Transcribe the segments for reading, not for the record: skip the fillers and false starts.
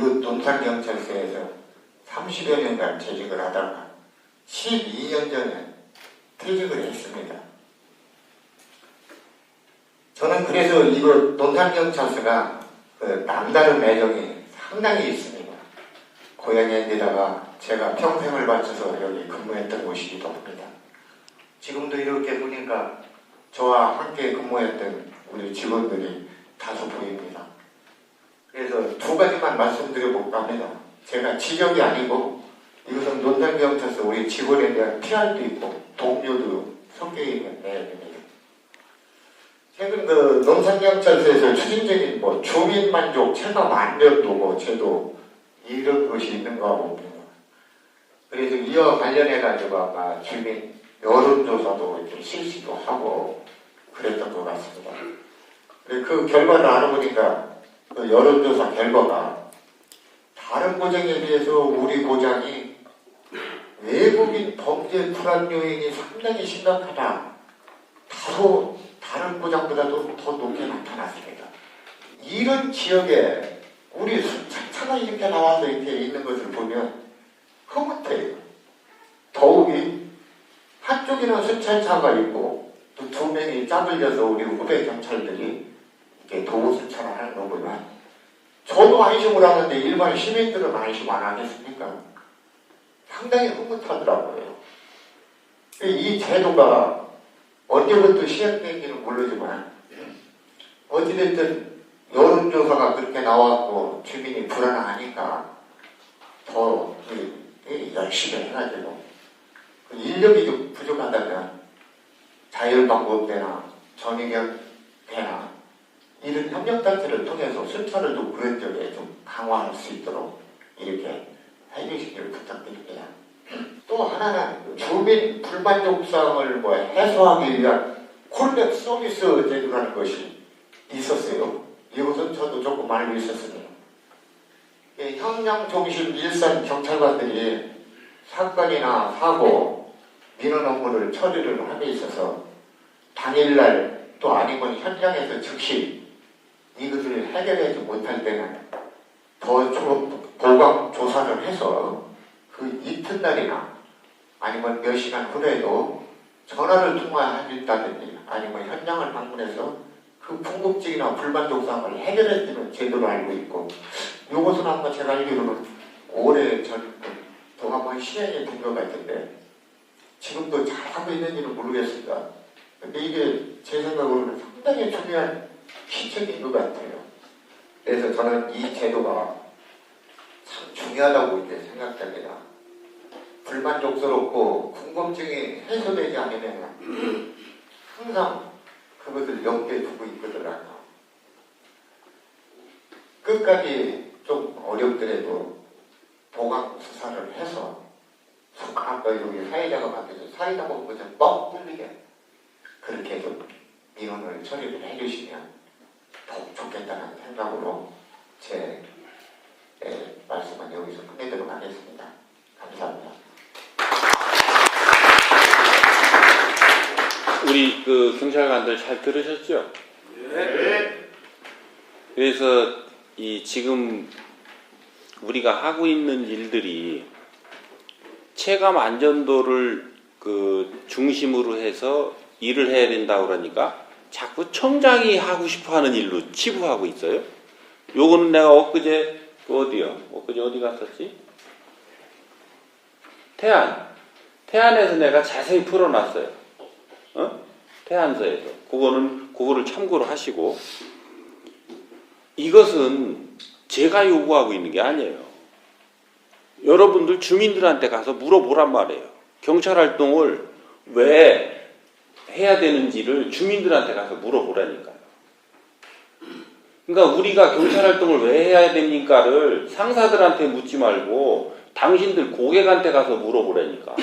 이곳 논산경찰서에서 30여 년간 재직을 하다가 12년 전에 퇴직을 했습니다. 저는 그래서 이곳 논산경찰서가 남다른 애정이 상당히 있습니다. 고향에다가 제가 평생을 바쳐서 여기 근무했던 곳이기도 합니다. 지금도 이렇게 보니까 저와 함께 근무했던 우리 직원들이 다소 보입니다. 그래서 두 가지만 말씀드려볼까 합니다. 제가 지적이 아니고 이것은 논산경찰서 우리 직원에 대한 PR도 있고 동료도 섞여 있는 내용입니다. 최근 논산경찰서에서 추진적인 주민만족 체감 안전도 제도 이런 것이 있는가 봅니다. 그래서 이와 관련해가지고 아마 주민 여론조사도 이렇게 실시도 하고 그랬던 것 같습니다. 그 결과를 알아보니까 그 여론조사 결과가 다른 고장에 비해서 우리 고장이 외국인 범죄 불안 요인이 상당히 심각하다. 다소 다른 고장보다도 더 높게 나타났습니다. 이런 지역에 우리 차가 이렇게 나와서 이렇게 있는 것을 보면 흐뭇해요. 더욱이 한쪽에는 순찰차가 있고 또 두 명이 짝을 져서 우리 후배 경찰들이 이렇게 도구 순찰을 하는 거 보면 저도 안심을 하는데 일반 시민들은 안심 안 하겠습니까? 상당히 흐뭇하더라고요. 이 제도가 언제부터 시행된지는 모르지만 어찌됐든 여론조사가 그렇게 나왔고 주민이 불안하니까 더 열심히 해가지고 인력이 좀 부족하다면 자율방법대나 전위경대나 이런 협력단체를 통해서 순찰을 좀 그런 쪽에 좀 강화할 수 있도록 이렇게 해주시기를 부탁드립니다. 또 하나는 주민 불만족사항을 해소하기 위한 콜백 서비스 제도라는 것이 있었어요. 이것은 저도 조금 알고 있었습니다. 형량중심 일선 경찰관들이 사건이나 사고, 민원 업무를 처리를 함에 있어서 당일날 또 아니면 현장에서 즉시 이것을 해결하지 못할 때는 더 보강 조사를 해서 그 이튿날이나 아니면 몇 시간 후에도 전화를 통화해준다든지 아니면 현장을 방문해서 그 궁금증이나 불만족사항을 해결해주는 제도로 알고 있고 이것은 아마 제가 알기로는 올해 전부터 한번 시행이 된 것 같은데 지금도 잘하고 있는지는 모르겠습니다. 근데 이게 제 생각으로는 상당히 중요한 기책인 것 같아요. 그래서 저는 이 제도가 참 중요하다고 이제 생각됩니다. 불만족스럽고 궁금증이 해소되지 않으면 항상 그것을 염두에 두고 있거든요. 끝까지 좀 어렵더라도 보강 수사를 해서 아까 여기 사회자가 맡겨서 사회자 보고 뻥 뚫리게 그렇게 좀 민원을 처리를 해주시면 더욱 좋겠다는 생각으로 제 말씀은 여기서 끝내도록 하겠습니다. 감사합니다. 우리 경찰관들 잘 들으셨죠? 네. 그래서 지금 우리가 하고 있는 일들이 체감 안전도를 중심으로 해서 일을 해야 된다고 그러니까 자꾸 청장이 하고 싶어하는 일로 치부하고 있어요. 요거는 내가 엊그제 엊그제 어디 갔었지? 태안에서 내가 자세히 풀어놨어요. 태안서에서 그거를 참고로 하시고 이것은 제가 요구하고 있는 게 아니에요. 여러분들 주민들한테 가서 물어보란 말이에요. 경찰 활동을 왜 해야 되는지를 주민들한테 가서 물어보라니까요. 그러니까 우리가 경찰 활동을 왜 해야 됩니까를 상사들한테 묻지 말고 당신들 고객한테 가서 물어보라니까.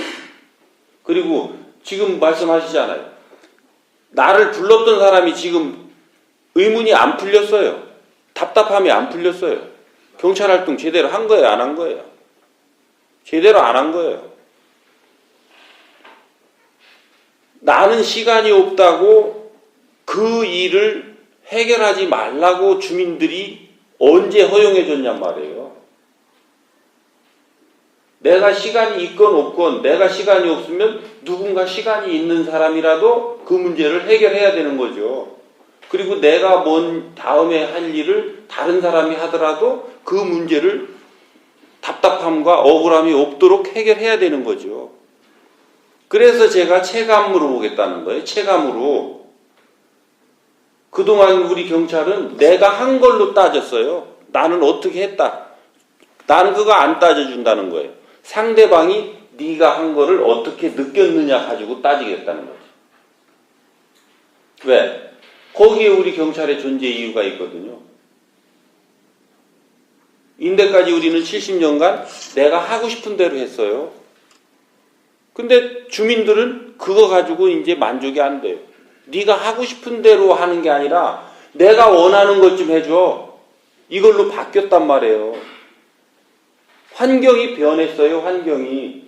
그리고 지금 말씀하시잖아요. 나를 불렀던 사람이 지금 의문이 안 풀렸어요. 답답함이 안 풀렸어요. 경찰 활동 제대로 한 거예요? 안 한 거예요? 제대로 안 한 거예요. 나는 시간이 없다고 그 일을 해결하지 말라고 주민들이 언제 허용해 줬냔 말이에요. 내가 시간이 있건 없건 내가 시간이 없으면 누군가 시간이 있는 사람이라도 그 문제를 해결해야 되는 거죠. 그리고 내가 뭔 다음에 할 일을 다른 사람이 하더라도 그 문제를 답답함과 억울함이 없도록 해결해야 되는 거죠. 그래서 제가 체감으로 보겠다는 거예요. 체감으로. 그동안 우리 경찰은 내가 한 걸로 따졌어요. 나는 어떻게 했다. 나는 그거 안 따져준다는 거예요. 상대방이 네가 한 거를 어떻게 느꼈느냐 가지고 따지겠다는 거죠. 왜? 거기에 우리 경찰의 존재 이유가 있거든요. 인대까지 우리는 70년간 내가 하고 싶은 대로 했어요. 근데 주민들은 그거 가지고 이제 만족이 안 돼요. 네가 하고 싶은 대로 하는 게 아니라 내가 원하는 것 좀 해줘. 이걸로 바뀌었단 말이에요. 환경이 변했어요. 환경이.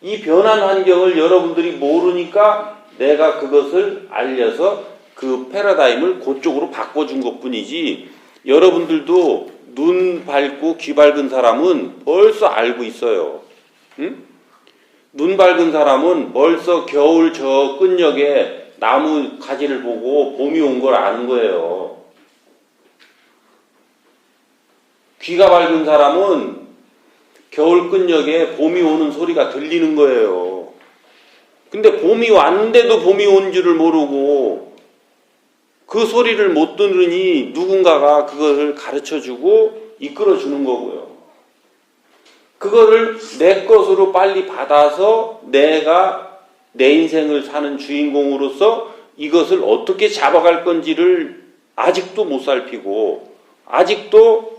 이 변한 환경을 여러분들이 모르니까 내가 그것을 알려서 그 패러다임을 그쪽으로 바꿔준 것뿐이지, 여러분들도 눈 밝고 귀 밝은 사람은 벌써 알고 있어요. 응? 눈 밝은 사람은 벌써 겨울 저 끝녘에 나무 가지를 보고 봄이 온 걸 아는 거예요. 귀가 밝은 사람은 겨울 끝녘에 봄이 오는 소리가 들리는 거예요. 근데 봄이 왔는데도 봄이 온 줄을 모르고 그 소리를 못 들으니 누군가가 그것을 가르쳐주고 이끌어주는 거고요. 그거를 내 것으로 빨리 받아서 내가 내 인생을 사는 주인공으로서 이것을 어떻게 잡아갈 건지를 아직도 못 살피고, 아직도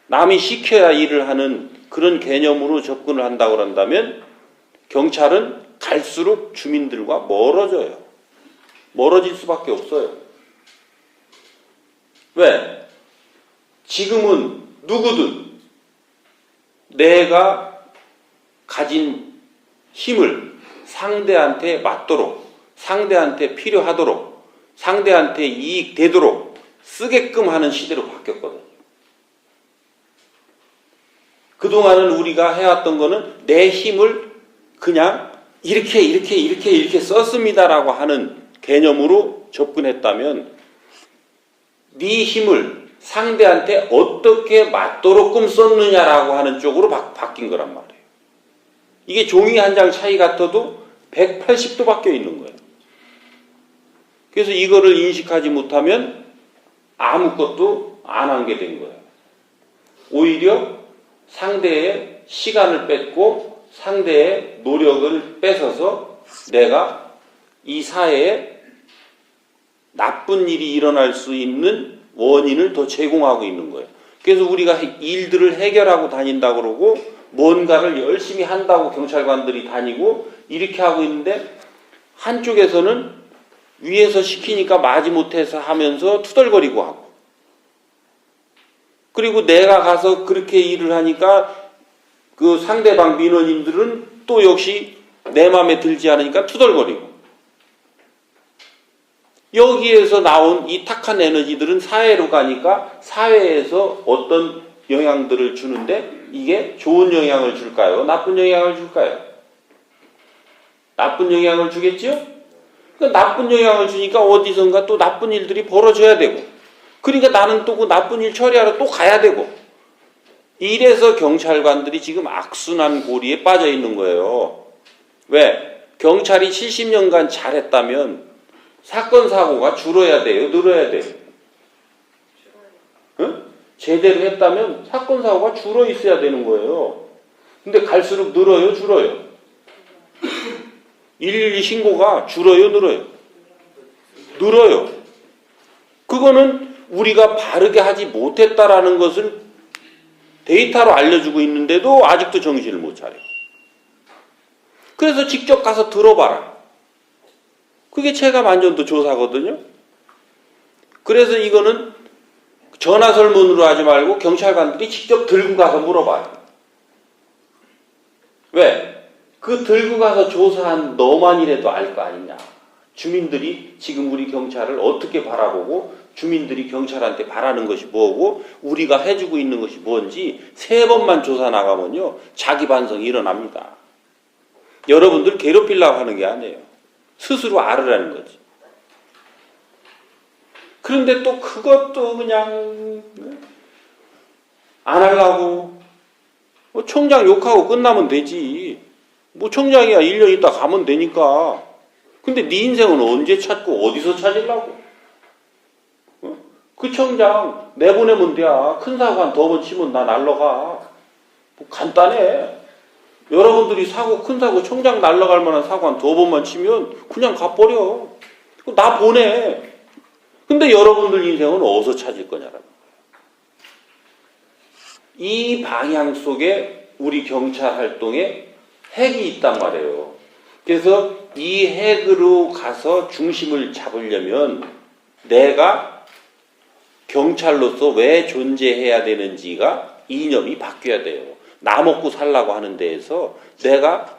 남이 시켜야 일을 하는 그런 개념으로 접근을 한다고 한다면 경찰은 갈수록 주민들과 멀어져요. 멀어질 수밖에 없어요. 왜? 지금은 누구든 내가 가진 힘을 상대한테 맞도록, 상대한테 필요하도록, 상대한테 이익되도록 쓰게끔 하는 시대로 바뀌었거든요. 그동안은 우리가 해왔던 거는 내 힘을 그냥 이렇게 썼습니다라고 하는 개념으로 접근했다면, 네 힘을 상대한테 어떻게 맞도록끔 썼느냐라고 하는 쪽으로 바뀐 거란 말이에요. 이게 종이 한 장 차이 같아도 180도 바뀌어 있는 거예요. 그래서 이거를 인식하지 못하면 아무것도 안 한 게 된 거예요. 오히려 상대의 시간을 뺏고 상대의 노력을 뺏어서 내가 이 사회에 나쁜 일이 일어날 수 있는 원인을 더 제공하고 있는 거예요. 그래서 우리가 일들을 해결하고 다닌다 그러고 뭔가를 열심히 한다고 경찰관들이 다니고 이렇게 하고 있는데, 한쪽에서는 위에서 시키니까 마지못해서 하면서 투덜거리고 하고, 그리고 내가 가서 그렇게 일을 하니까 그 상대방 민원인들은 또 역시 내 마음에 들지 않으니까 투덜거리고, 여기에서 나온 이 탁한 에너지들은 사회로 가니까 사회에서 어떤 영향들을 주는데, 이게 좋은 영향을 줄까요? 나쁜 영향을 줄까요? 나쁜 영향을 주겠죠? 그러니까 나쁜 영향을 주니까 어디선가 또 나쁜 일들이 벌어져야 되고, 그러니까 나는 또 그 나쁜 일 처리하러 또 가야 되고, 이래서 경찰관들이 지금 악순환 고리에 빠져 있는 거예요. 왜? 경찰이 70년간 잘했다면 사건 사고가 줄어야 돼요? 늘어야 돼요? 응? 제대로 했다면 사건 사고가 줄어 있어야 되는 거예요. 근데 갈수록 늘어요? 줄어요? 112 신고가 줄어요? 늘어요? 늘어요. 그거는 우리가 바르게 하지 못했다라는 것을 데이터로 알려주고 있는데도 아직도 정신을 못 차려. 그래서 직접 가서 들어봐라. 그게 체감 안전도 조사거든요. 그래서 이거는 전화설문으로 하지 말고 경찰관들이 직접 들고 가서 물어봐요. 왜? 그 들고 가서 조사한 너만이라도 알 거 아니냐. 주민들이 지금 우리 경찰을 어떻게 바라보고 주민들이 경찰한테 바라는 것이 뭐고 우리가 해주고 있는 것이 뭔지 3번만 조사 나가면요 자기 반성이 일어납니다. 여러분들 괴롭히려고 하는 게 아니에요. 스스로 알으라는 거지. 그런데 또 그것도 그냥 안 하려고 뭐 총장 욕하고 끝나면 되지. 뭐 총장이야 1년 있다 가면 되니까. 근데 네 인생은 언제 찾고 어디서 찾으려고? 그 청장 내보내면 돼. 큰 사고 한 2번 치면 나 날라가. 뭐 간단해. 여러분들이 큰 사고 청장 날라갈 만한 사고 한 2번만 치면 그냥 가버려. 나 보내. 근데 여러분들 인생은 어디서 찾을 거냐라는 거예요. 이 방향 속에 우리 경찰 활동에 핵이 있단 말이에요. 그래서 이 핵으로 가서 중심을 잡으려면 내가 경찰로서 왜 존재해야 되는지가 이념이 바뀌어야 돼요. 나 먹고 살라고 하는 데에서 내가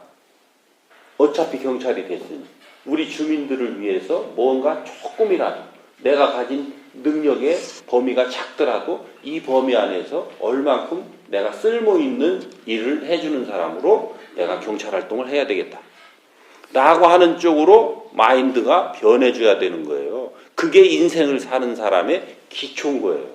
어차피 경찰이 됐으니 우리 주민들을 위해서 뭔가 조금이라도 내가 가진 능력의 범위가 작더라도 이 범위 안에서 얼만큼 내가 쓸모있는 일을 해주는 사람으로 내가 경찰 활동을 해야 되겠다. 라고 하는 쪽으로 마인드가 변해줘야 되는 거예요. 그게 인생을 사는 사람의 기초인 거예요.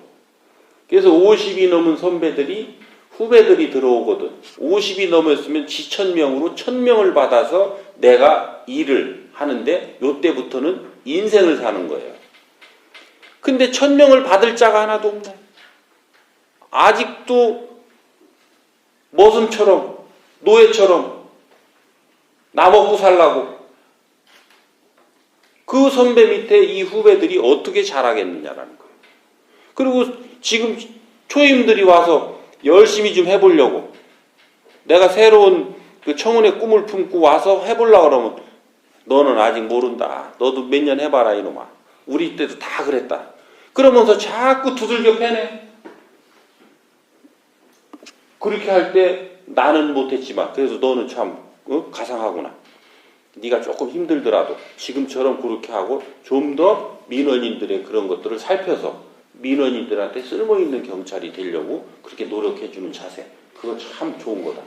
그래서 50이 넘은 선배들이 후배들이 들어오거든. 50이 넘었으면 지천명으로 1000명을 받아서 내가 일을 하는데 요때부터는 인생을 사는 거예요. 근데 1000명을 받을 자가 하나도 없네. 아직도 머슴처럼 노예처럼 나 먹고 살라고. 그 선배 밑에 이 후배들이 어떻게 자라겠느냐라는 거예요. 그리고 지금 초임들이 와서 열심히 좀 해보려고 내가 새로운 그 청운의 꿈을 품고 와서 해보려고 그러면 너는 아직 모른다. 너도 몇 년 해봐라 이놈아. 우리 때도 다 그랬다. 그러면서 자꾸 두들겨 패네. 그렇게 할 때 나는 못했지만 그래서 너는 참 가상하구나. 네가 조금 힘들더라도 지금처럼 그렇게 하고 좀 더 민원인들의 그런 것들을 살펴서 민원인들한테 쓸모있는 경찰이 되려고 그렇게 노력해주는 자세. 그거 참 좋은 거다.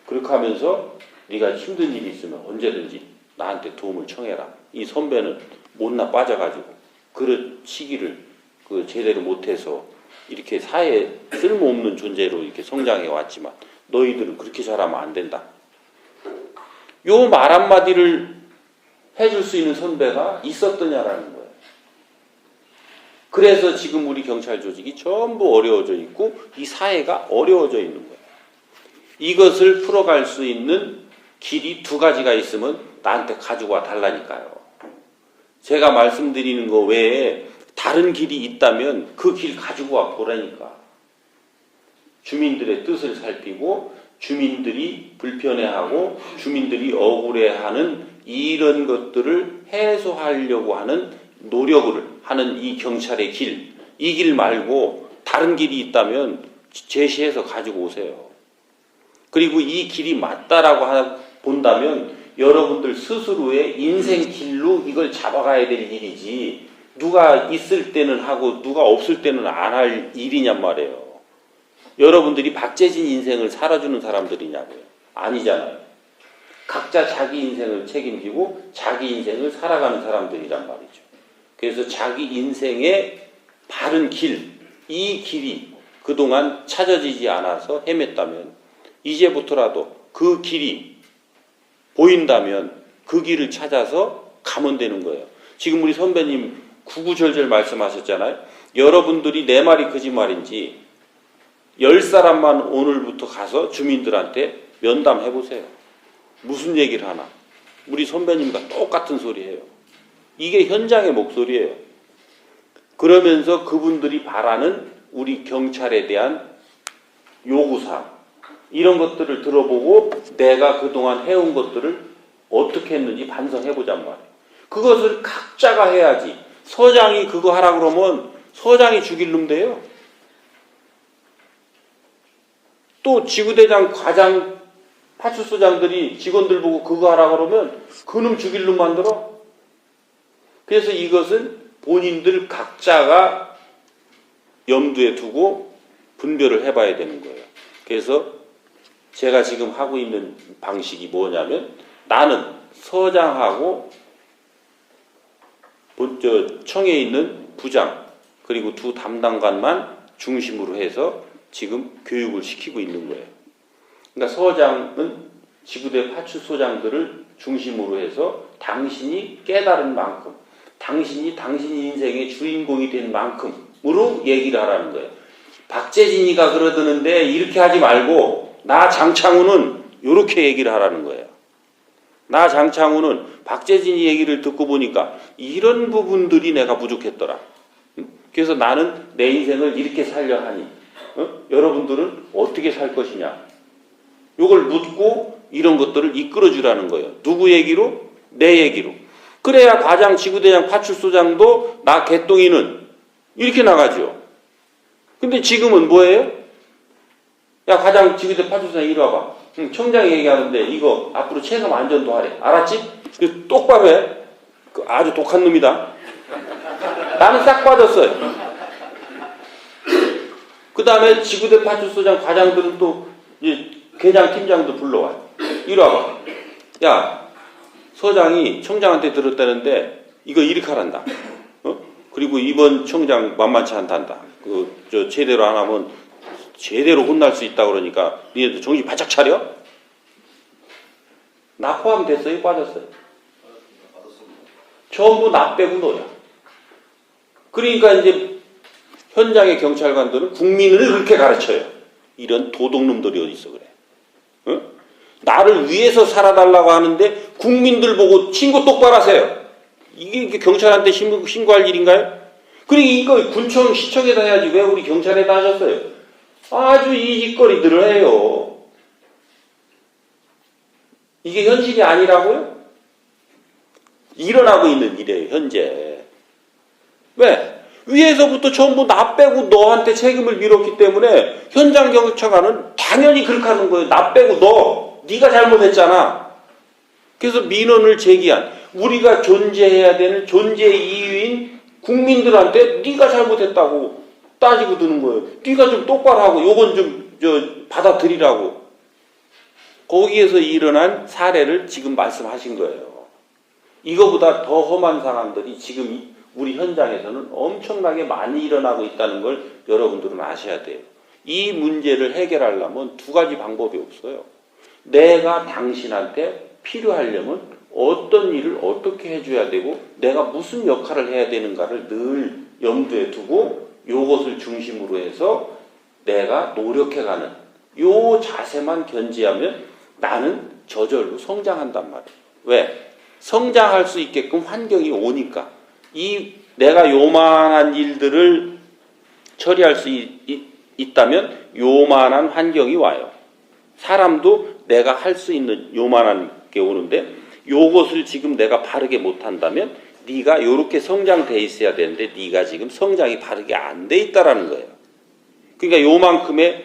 그렇게 하면서 네가 힘든 일이 있으면 언제든지 나한테 도움을 청해라. 이 선배는 못나 빠져가지고 그런 시기를 제대로 못해서 이렇게 사회에 쓸모없는 존재로 이렇게 성장해 왔지만 너희들은 그렇게 잘하면 안 된다. 요 말 한마디를 해줄 수 있는 선배가 있었더냐라는 거예요. 그래서 지금 우리 경찰 조직이 전부 어려워져 있고 이 사회가 어려워져 있는 거예요. 이것을 풀어갈 수 있는 길이 2가지가 있으면 나한테 가지고 와 달라니까요. 제가 말씀드리는 거 외에 다른 길이 있다면 그 길 가지고 와 보라니까. 주민들의 뜻을 살피고 주민들이 불편해하고 주민들이 억울해하는 이런 것들을 해소하려고 하는 노력을 하는 이 경찰의 길, 이 길 말고 다른 길이 있다면 제시해서 가지고 오세요. 그리고 이 길이 맞다라고 본다면 여러분들 스스로의 인생 길로 이걸 잡아가야 될 일이지 누가 있을 때는 하고 누가 없을 때는 안 할 일이냔 말이에요. 여러분들이 박재진 인생을 살아주는 사람들이냐고요. 아니잖아요. 각자 자기 인생을 책임지고 자기 인생을 살아가는 사람들이란 말이죠. 그래서 자기 인생의 바른 길, 이 길이 그동안 찾아지지 않아서 헤맸다면 이제부터라도 그 길이 보인다면 그 길을 찾아서 가면 되는 거예요. 지금 우리 선배님 구구절절 말씀하셨잖아요. 여러분들이 내 말이 거짓말인지 10사람만 오늘부터 가서 주민들한테 면담해보세요. 무슨 얘기를 하나. 우리 선배님과 똑같은 소리예요. 이게 현장의 목소리예요. 그러면서 그분들이 바라는 우리 경찰에 대한 요구사항 이런 것들을 들어보고 내가 그동안 해온 것들을 어떻게 했는지 반성해보잔 말이에요. 그것을 각자가 해야지. 서장이 그거 하라 그러면 서장이 죽일 놈 돼요. 또 지구대장, 과장, 파출소장들이 직원들 보고 그거 하라 그러면 그놈 죽일 놈 만들어. 그래서 이것은 본인들 각자가 염두에 두고 분별을 해봐야 되는 거예요. 그래서 제가 지금 하고 있는 방식이 뭐냐면 나는 서장하고 청에 있는 부장 그리고 두 담당관만 중심으로 해서 지금 교육을 시키고 있는 거예요. 그러니까 서장은 지구대 파출소장들을 중심으로 해서 당신이 깨달은 만큼, 당신이 인생의 주인공이 된 만큼으로 얘기를 하라는 거예요. 박재진이가 그러드는데 이렇게 하지 말고 나 장창훈은 이렇게 얘기를 하라는 거예요. 나 장창훈은 박재진이 얘기를 듣고 보니까 이런 부분들이 내가 부족했더라. 그래서 나는 내 인생을 이렇게 살려 하니 여러분들은 어떻게 살 것이냐. 이걸 묻고 이런 것들을 이끌어주라는 거예요. 누구 얘기로? 내 얘기로. 그래야 과장, 지구대장, 파출소장도 나 개똥이는 이렇게 나가죠. 근데 지금은 뭐예요? 야, 과장, 지구대, 파출소장 이리 와봐. 청장이 얘기하는데 이거 앞으로 체감 안전도 하래. 알았지? 똑바로 해. 아주 독한 놈이다. 나는 싹 빠졌어요. 그 다음에 지구대 파출소장 과장들은 또 계장 팀장도 불러와요. 이리 와봐. 야, 서장이 청장한테 들었다는데 이거 이렇게 하란다. 그리고 이번 청장 만만치 않단다. 제대로 안 하면 제대로 혼날 수 있다 그러니까 니네들 정신 바짝 차려? 나 포함됐어요? 빠졌어요? 전부 나 빼고 너야. 그러니까 이제 현장의 경찰관들은 국민을 그렇게 가르쳐요. 이런 도둑놈들이 어디 있어 그래. 어? 나를 위해서 살아달라고 하는데 국민들 보고 신고 똑바로 하세요. 이게 경찰한테 신고할 일인가요? 그러니까 이거 군청, 시청에다 해야지 왜 우리 경찰에다 하셨어요? 아주 이 짓거리들을 해요. 이게 현실이 아니라고요? 일어나고 있는 일이에요, 현재. 왜? 위에서부터 전부 나 빼고 너한테 책임을 밀었기 때문에 현장 경찰관은 당연히 그렇게 하는 거예요. 나 빼고 네가 잘못했잖아. 그래서 민원을 제기한 우리가 존재해야 되는 존재 이유인 국민들한테 네가 잘못했다고 따지고 드는 거예요. 네가 좀 똑바로 하고 요건 좀 받아들이라고. 거기에서 일어난 사례를 지금 말씀하신 거예요. 이거보다 더 험한 상황들이 지금 우리 현장에서는 엄청나게 많이 일어나고 있다는 걸 여러분들은 아셔야 돼요. 이 문제를 해결하려면 두 가지 방법이 없어요. 내가 당신한테 필요하려면 어떤 일을 어떻게 해줘야 되고 내가 무슨 역할을 해야 되는가를 늘 염두에 두고 이것을 중심으로 해서 내가 노력해가는 이 자세만 견지하면 나는 저절로 성장한단 말이에요. 왜? 성장할 수 있게끔 환경이 오니까. 내가 요만한 일들을 처리할 수 있다면 요만한 환경이 와요. 사람도 내가 할 수 있는 요만한 게 오는데 요것을 지금 내가 바르게 못한다면 네가 요렇게 성장돼 있어야 되는데 네가 지금 성장이 바르게 안 돼 있다라는 거예요. 그러니까 요만큼의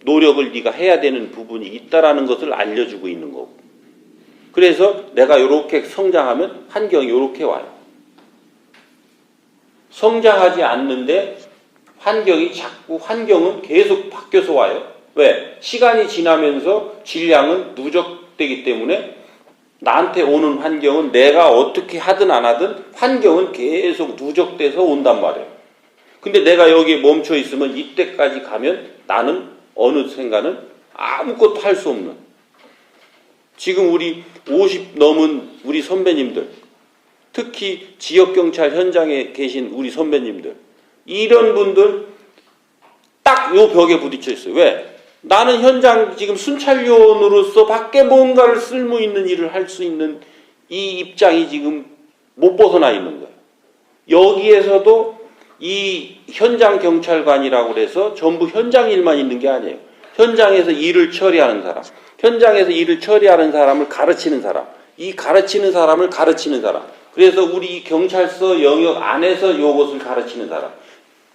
노력을 네가 해야 되는 부분이 있다라는 것을 알려주고 있는 거고. 그래서 내가 요렇게 성장하면 환경이 요렇게 와요. 성장하지 않는데 환경은 계속 바뀌어서 와요. 왜? 시간이 지나면서 질량은 누적되기 때문에 나한테 오는 환경은 내가 어떻게 하든 안 하든 환경은 계속 누적돼서 온단 말이에요. 근데 내가 여기에 멈춰 있으면 이때까지 가면 나는 어느샌가는 아무것도 할 수 없는, 지금 우리 50 넘은 우리 선배님들, 특히 지역경찰 현장에 계신 우리 선배님들, 이런 분들 딱 요 벽에 부딪혀 있어요. 왜? 나는 현장 지금 순찰위원으로서 밖에 뭔가를 쓸모 있는 일을 할 수 있는 이 입장이 지금 못 벗어나 있는 거예요. 여기에서도 이 현장 경찰관이라고 해서 전부 현장 일만 있는 게 아니에요. 현장에서 일을 처리하는 사람, 현장에서 일을 처리하는 사람을 가르치는 사람, 이 가르치는 사람을 가르치는 사람, 그래서 우리 경찰서 영역 안에서 요것을 가르치는 사람,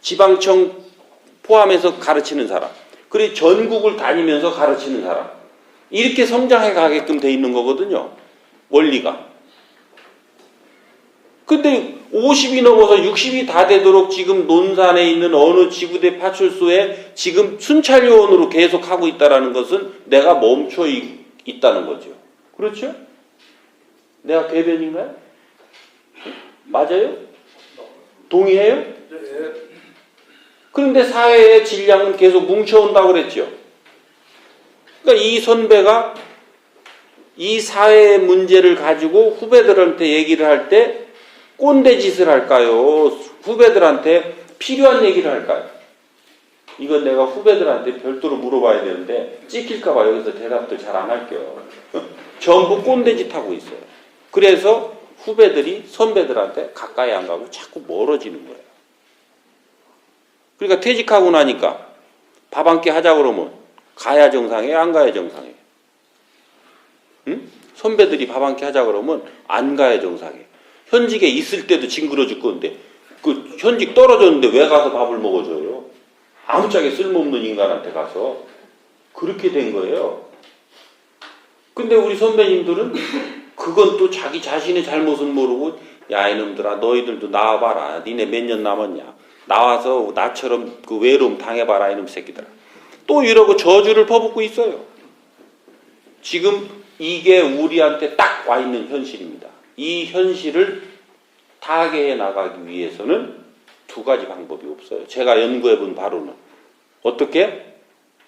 지방청 포함해서 가르치는 사람, 그리고 전국을 다니면서 가르치는 사람, 이렇게 성장해 가게끔 돼 있는 거거든요. 원리가. 근데 50이 넘어서 60이 다 되도록 지금 논산에 있는 어느 지구대 파출소에 지금 순찰요원으로 계속 하고 있다는 것은 내가 멈춰 있다는 거죠. 그렇죠? 내가 궤변인가요? 맞아요? 동의해요? 그런데 사회의 질량은 계속 뭉쳐온다고 그랬죠. 그러니까 이 선배가 이 사회의 문제를 가지고 후배들한테 얘기를 할 때 꼰대 짓을 할까요? 후배들한테 필요한 얘기를 할까요? 이건 내가 후배들한테 별도로 물어봐야 되는데 찍힐까봐 여기서 대답도 잘 안 할게요. 전부 꼰대 짓 하고 있어요. 그래서 후배들이 선배들한테 가까이 안 가고 자꾸 멀어지는 거예요. 그러니까 퇴직하고 나니까 밥 한 끼 하자 그러면 가야 정상이에요? 안 가야 정상이에요? 응? 선배들이 밥 한 끼 하자 그러면 안 가야 정상이에요. 현직에 있을 때도 징그러 죽건데 그 현직 떨어졌는데 왜 가서 밥을 먹어줘요? 아무짝에 쓸모없는 인간한테 가서 그렇게 된 거예요. 근데 우리 선배님들은 그건 또 자기 자신의 잘못은 모르고 야 이놈들아 너희들도 나와봐라. 니네 몇 년 남았냐. 나와서 나처럼 그 외로움 당해봐라 이놈 새끼들아. 또 이러고 저주를 퍼붓고 있어요. 지금 이게 우리한테 딱 와 있는 현실입니다. 이 현실을 타개해 나가기 위해서는 두 가지 방법이 없어요. 제가 연구해 본 바로는 어떻게?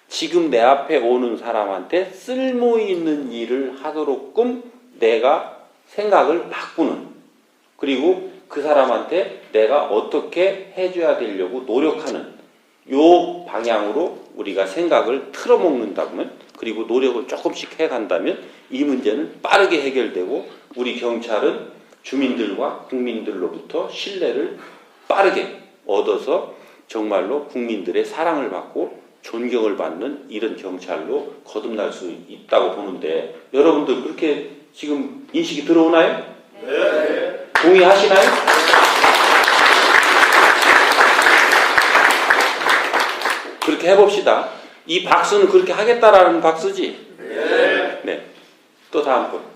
지금 내 앞에 오는 사람한테 쓸모 있는 일을 하도록끔 내가 생각을 바꾸는, 그리고 그 사람한테 내가 어떻게 해줘야 되려고 노력하는 요 방향으로 우리가 생각을 틀어먹는다면, 그리고 노력을 조금씩 해간다면 이 문제는 빠르게 해결되고 우리 경찰은 주민들과 국민들로부터 신뢰를 빠르게 얻어서 정말로 국민들의 사랑을 받고 존경을 받는 이런 경찰로 거듭날 수 있다고 보는데, 여러분들 그렇게 지금 인식이 들어오나요? 네. 동의하시나요? 그렇게 해봅시다. 이 박수는 그렇게 하겠다라는 박수지? 네. 네. 또 다음 분.